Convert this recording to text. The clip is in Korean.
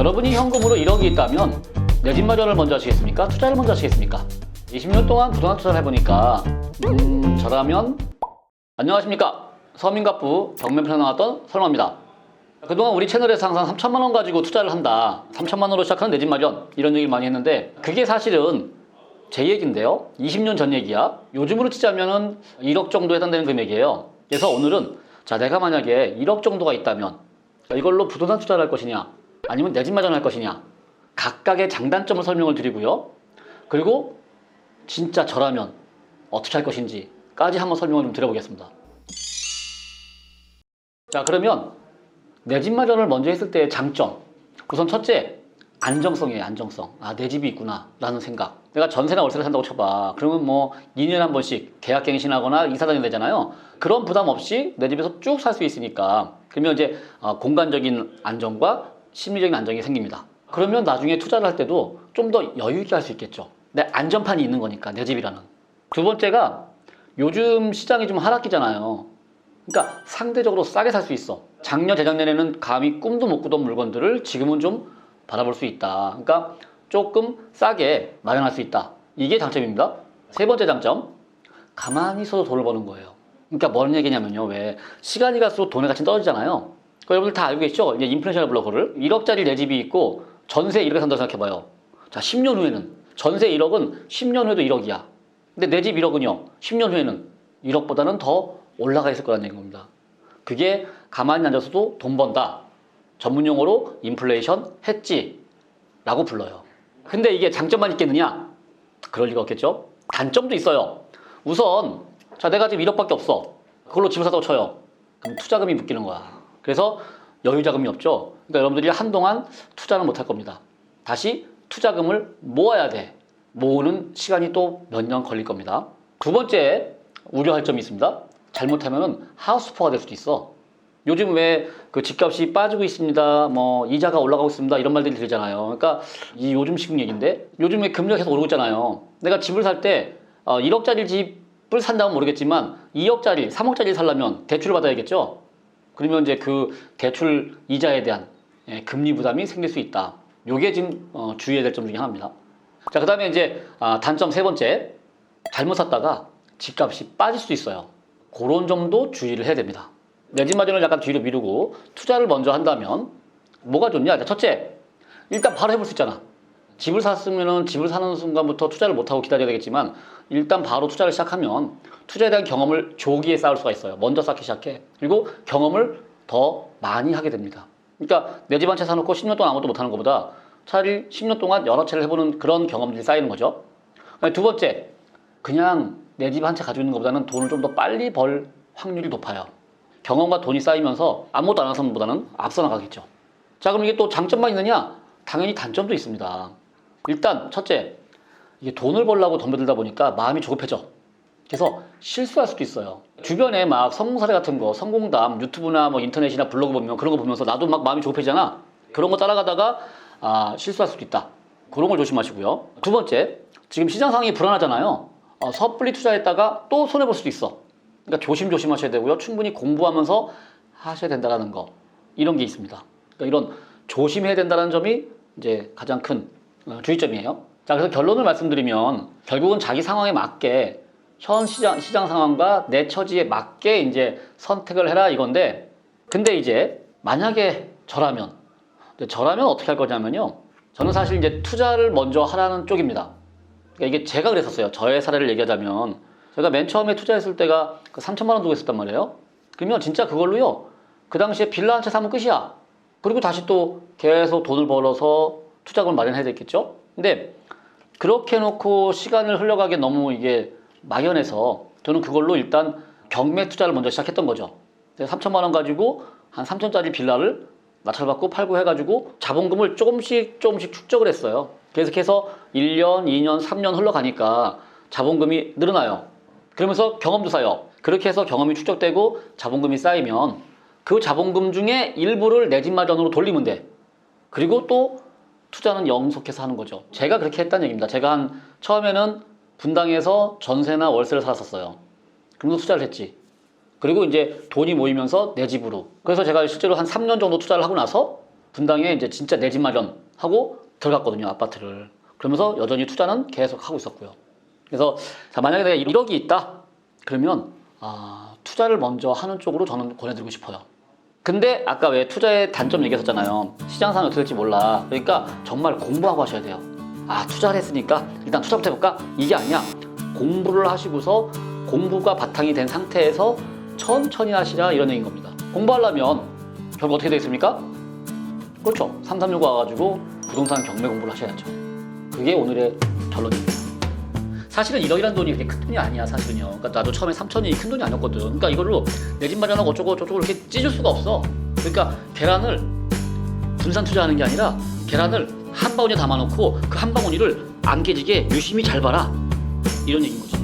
여러분이 현금으로 1억이 있다면 내 집 마련을 먼저 하시겠습니까? 투자를 먼저 하시겠습니까? 20년 동안 부동산 투자를 해보니까 저라면 안녕하십니까? 서민갑부 경매편에 나왔던 설마입니다. 그동안 우리 채널에서 항상 3천만 원 가지고 투자를 한다, 3천만 원으로 시작하는 내 집 마련, 이런 얘기를 많이 했는데 그게 사실은 제 얘기인데요, 20년 전 얘기야. 요즘으로 치자면은 1억 정도 해당되는 금액이에요. 그래서 오늘은 자, 내가 만약에 1억 정도가 있다면 이걸로 부동산 투자를 할 것이냐 아니면 내 집 마련을 할 것이냐, 각각의 장단점을 설명을 드리고요, 그리고 진짜 저라면 어떻게 할 것인지까지 한번 설명을 좀 드려보겠습니다. 자, 그러면 내 집 마련을 먼저 했을 때의 장점, 우선 첫째, 안정성이에요. 안정성. 아, 내 집이 있구나 라는 생각. 내가 전세나 월세를 산다고 쳐봐. 그러면 뭐 2년에 한 번씩 계약갱신하거나 이사 다녀야 되잖아요. 그런 부담 없이 내 집에서 쭉 살 수 있으니까, 그러면 이제 공간적인 안정과 심리적인 안정이 생깁니다. 그러면 나중에 투자를 할 때도 좀 더 여유 있게 할 수 있겠죠. 내 안전판이 있는 거니까, 내 집이라는. 두 번째가 요즘 시장이 좀 하락기잖아요. 그러니까 상대적으로 싸게 살 수 있어. 작년, 재작년에는 감히 꿈도 못 꾸던 물건들을 지금은 좀 받아볼 수 있다. 그러니까 조금 싸게 마련할 수 있다. 이게 장점입니다. 세 번째 장점, 가만히 있어도 돈을 버는 거예요. 그러니까 뭔 얘기냐면요, 왜 시간이 갈수록 돈의 가치는 떨어지잖아요. 그 여러분들 다 알고 계시죠? 이제 인플레이션을 불러거를 1억짜리 내 집이 있고 전세 1억에 산다고 생각해봐요. 자, 10년 후에는 전세 1억은 10년 후에도 1억이야. 근데 내 집 1억은요, 10년 후에는 1억보다는 더 올라가 있을 거라는 얘기인 겁니다. 그게 가만히 앉아서도 돈 번다. 전문 용어로 인플레이션 해지라고 불러요. 근데 이게 장점만 있겠느냐? 그럴 리가 없겠죠? 단점도 있어요. 우선 자, 내가 지금 1억밖에 없어. 그걸로 집을 사다고 쳐요. 그럼 투자금이 묶이는 거야. 그래서 여유자금이 없죠. 그러니까 여러분들이 한동안 투자는 못할 겁니다. 다시 투자금을 모아야 돼. 모으는 시간이 또 몇 년 걸릴 겁니다. 두 번째 우려할 점이 있습니다. 잘못하면 하우스포가 될 수도 있어. 요즘 왜 그 집값이 빠지고 있습니다, 뭐 이자가 올라가고 있습니다, 이런 말들이 들리잖아요. 그러니까 이 요즘 시국 얘기인데, 요즘에 금리가 계속 오르고 있잖아요. 내가 집을 살 때 1억짜리 집을 산다면 모르겠지만 2억짜리, 3억짜리 살려면 대출을 받아야겠죠. 그러면 이제 그 대출 이자에 대한 금리 부담이 생길 수 있다. 요게 지금 주의해야 될 점 중에 하나입니다. 자, 그 다음에 이제 단점 세 번째, 잘못 샀다가 집값이 빠질 수 있어요. 그런 점도 주의를 해야 됩니다. 내 집 마련을 약간 뒤로 미루고 투자를 먼저 한다면 뭐가 좋냐? 첫째, 일단 바로 해볼 수 있잖아. 집을 샀으면 집을 사는 순간부터 투자를 못하고 기다려야 되겠지만, 일단 바로 투자를 시작하면 투자에 대한 경험을 조기에 쌓을 수가 있어요. 먼저 쌓기 시작해. 그리고 경험을 더 많이 하게 됩니다. 그러니까 내 집 한 채 사놓고 10년 동안 아무것도 못하는 것보다 차라리 10년 동안 여러 채를 해보는 그런 경험들이 쌓이는 거죠. 두 번째, 그냥 내 집 한 채 가지고 있는 것보다는 돈을 좀 더 빨리 벌 확률이 높아요. 경험과 돈이 쌓이면서 아무것도 안 하는 사람보다는 앞서 나가겠죠. 자, 그럼 이게 또 장점만 있느냐? 당연히 단점도 있습니다. 일단 첫째, 이게 돈을 벌려고 덤벼들다 보니까 마음이 조급해져. 그래서 실수할 수도 있어요. 주변에 막 성공 사례 같은 거, 성공담, 유튜브나 뭐 인터넷이나 블로그 보면 그런 거 보면서 나도 막 마음이 조급해지잖아. 그런 거 따라가다가 실수할 수도 있다. 그런 걸 조심하시고요. 두 번째, 지금 시장 상황이 불안하잖아요. 섣불리 투자했다가 또 손해볼 수도 있어. 그러니까 조심조심 하셔야 되고요. 충분히 공부하면서 하셔야 된다는 거, 이런 게 있습니다. 그러니까 이런 조심해야 된다는 점이 이제 가장 큰 주의점이에요. 자, 그래서 결론을 말씀드리면 결국은 자기 상황에 맞게, 현 시장 상황과 내 처지에 맞게 이제 선택을 해라 이건데, 근데 이제 만약에 저라면 어떻게 할 거냐면요, 저는 사실 이제 투자를 먼저 하라는 쪽입니다. 그러니까 이게 제가 그랬었어요. 저의 사례를 얘기하자면, 제가 맨 처음에 투자했을 때가 3천만 원 두고 했었단 말이에요. 그러면 진짜 그걸로요, 그 당시에 빌라 한 채 사면 끝이야. 그리고 다시 또 계속 돈을 벌어서 투자금을 마련해야 되겠죠. 근데 그렇게 해놓고 시간을 흘려가기에 너무 이게 막연해서 저는 그걸로 일단 경매 투자를 먼저 시작했던 거죠. 3천만 원 가지고 한 3천짜리 빌라를 낙찰받고 팔고 해가지고 자본금을 조금씩 축적을 했어요. 계속해서 1년, 2년, 3년 흘러가니까 자본금이 늘어나요. 그러면서 경험도 쌓여. 그렇게 해서 경험이 축적되고 자본금이 쌓이면 그 자본금 중에 일부를 내 집 마련으로 돌리면 돼. 그리고 또 투자는 영속해서 하는 거죠. 제가 그렇게 했다는 얘기입니다. 제가 처음에는 분당에서 전세나 월세를 살았었어요. 그러면서 투자를 했지. 그리고 이제 돈이 모이면서 내 집으로. 그래서 제가 실제로 한 3년 정도 투자를 하고 나서 분당에 이제 진짜 내 집 마련하고 들어갔거든요, 아파트를. 그러면서 여전히 투자는 계속 하고 있었고요. 그래서 자, 만약에 내가 1억이 있다 그러면 투자를 먼저 하는 쪽으로 저는 권해드리고 싶어요. 근데 아까 왜 투자의 단점 얘기했었잖아요. 시장 상황이 어떻게 될지 몰라. 그러니까 정말 공부하고 하셔야 돼요. 투자를 했으니까 일단 투자부터 해볼까? 이게 아니야. 공부를 하시고서 공부가 바탕이 된 상태에서 천천히 하시라, 이런 얘기인 겁니다. 공부하려면 결국 어떻게 되겠습니까? 그렇죠. 336 와가지고 부동산 경매 공부를 하셔야죠. 그게 오늘의 결론입니다. 사실은 1억이라는 돈이 그렇게 큰 돈이 아니야, 사실은요. 그러니까 나도 처음에 3천이 큰 돈이 아니었거든. 그러니까 이걸로 내 집 마련하고 어쩌고 저쩌고 이렇게 찢을 수가 없어. 그러니까 계란을 분산 투자하는 게 아니라 계란을 한 바구니에 담아놓고 그 한 바구니를 안 깨지게 유심히 잘 봐라, 이런 얘기인 거죠.